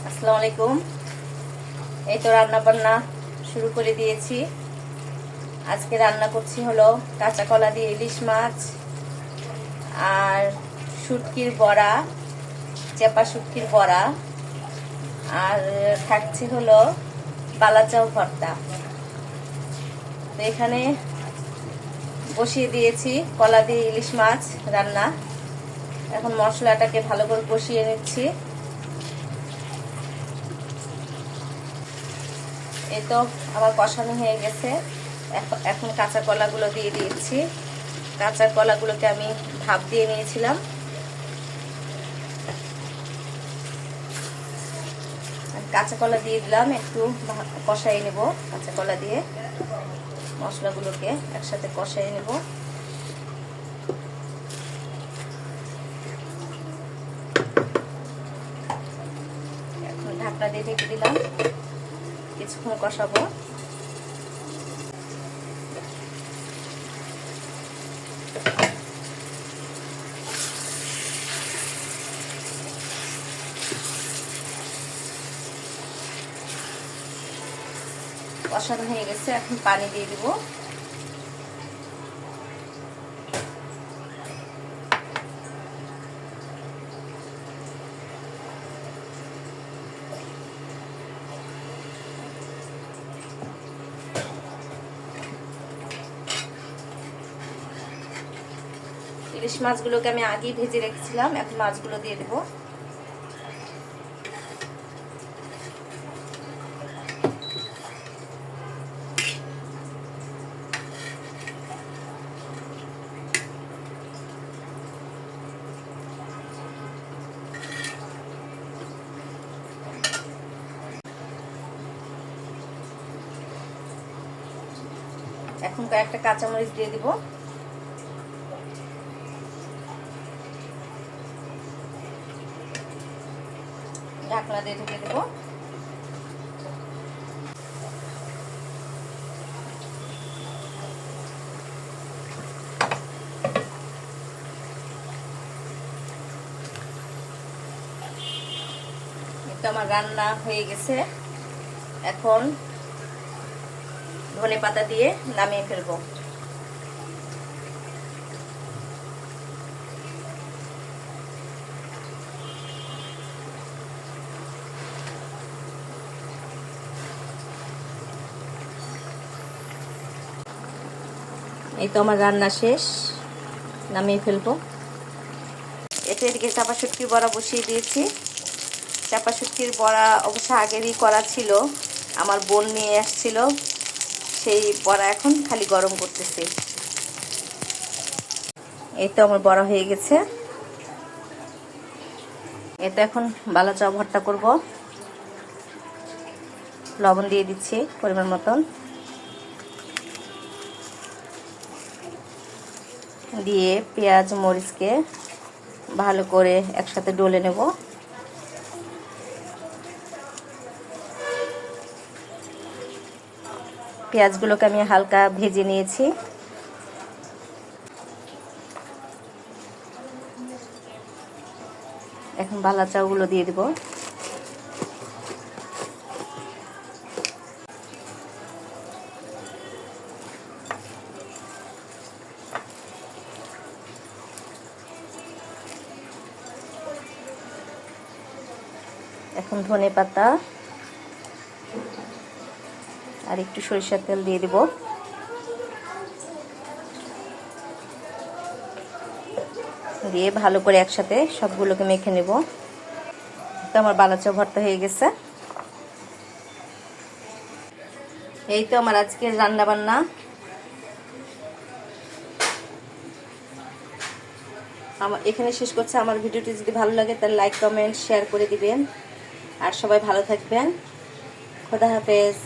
আসসালামু আলাইকুম। এই তো রান্না বান্না শুরু করে দিয়েছি। আজকে রান্না করছি হলো কাঁচা কলা দিয়ে ইলিশ মাছ আর শুটকির বড়া, চেপা শুটকির বড়া, আর থাকছে হলো বালাচাও ভর্তা। তো এখানে বসিয়ে দিয়েছি কলা দিয়ে ইলিশ মাছ রান্না। এখন মশলাটাকে ভালো করে কষিয়ে নিচ্ছি। এই তো আমার কষানো হয়ে গেছে। এখন কাঁচা কলাগুলো দিয়ে দিয়েছি। কাঁচা কলাগুলোকে আমি ভাপ দিয়ে নিয়েছিলাম। কাঁচা কলা দিয়ে দিলাম, একটু কষাই নেব। কাঁচা কলা দিয়ে মশলাগুলোকে একসাথে কষাই নেব। এখন ঢাকনা দিয়ে ঢেকে দিলাম, কিছুক্ষণ কষাবো। কষানো হয়ে গেছে, এখন পানি দিয়ে দিব। ইলিশ মাছগুলোকে আমি আগেই ভেজে রেখেছিলাম, এখন মাছগুলো দিয়ে দেব। এখন কয়েকটা কাঁচামরিচ দিয়ে দিব। ঢাকনা দিয়ে ঢেকে দেব। এটা আমার রান্না হয়ে গেছে। এখন ধনে পাতা দিয়ে নামিয়ে ফেলবো। এই তো আমার রান্না শেষ, নামিয়ে ফেলবো। এদিকে চাপা শুটকির বড়া বসিয়ে দিয়েছি। চাপা শুটকির বড়া অবশ্য আগেরই করা ছিল, আমার বোন নিয়ে আসছিল, সেই বড়া এখন খালি গরম করতেছি। এই তো আমার বড়া হয়ে গেছে। এটা এখন বালাচাও ভর্তা করব। লবণ দিয়ে দিচ্ছি পরিমাণ মতন, দিয়ে পেঁয়াজ মরিচকে ভালো করে একসাথে ডলে নেব। পেঁয়াজগুলোকে আমি হালকা ভেজে নিয়েছি। এখন বালাচাওগুলো দিয়ে দেব। এখন ধনে পাতা আর একটু সরিষার তেল দিয়ে দেব। দিয়ে ভালো করে একসাথে সবগুলোকে মেখে নেব। তো আমার বালাচাও ভর্তা হয়ে গেছে। এই তো আমার আজকের রান্না বান্না। এখানে শেষ করছে। আমার ভিডিওটি যদি ভালো লাগে তাহলে লাইক কমেন্ট শেয়ার করে দিবেন, আর সবাই ভালো থাকবেন। খোদা হাফেজ।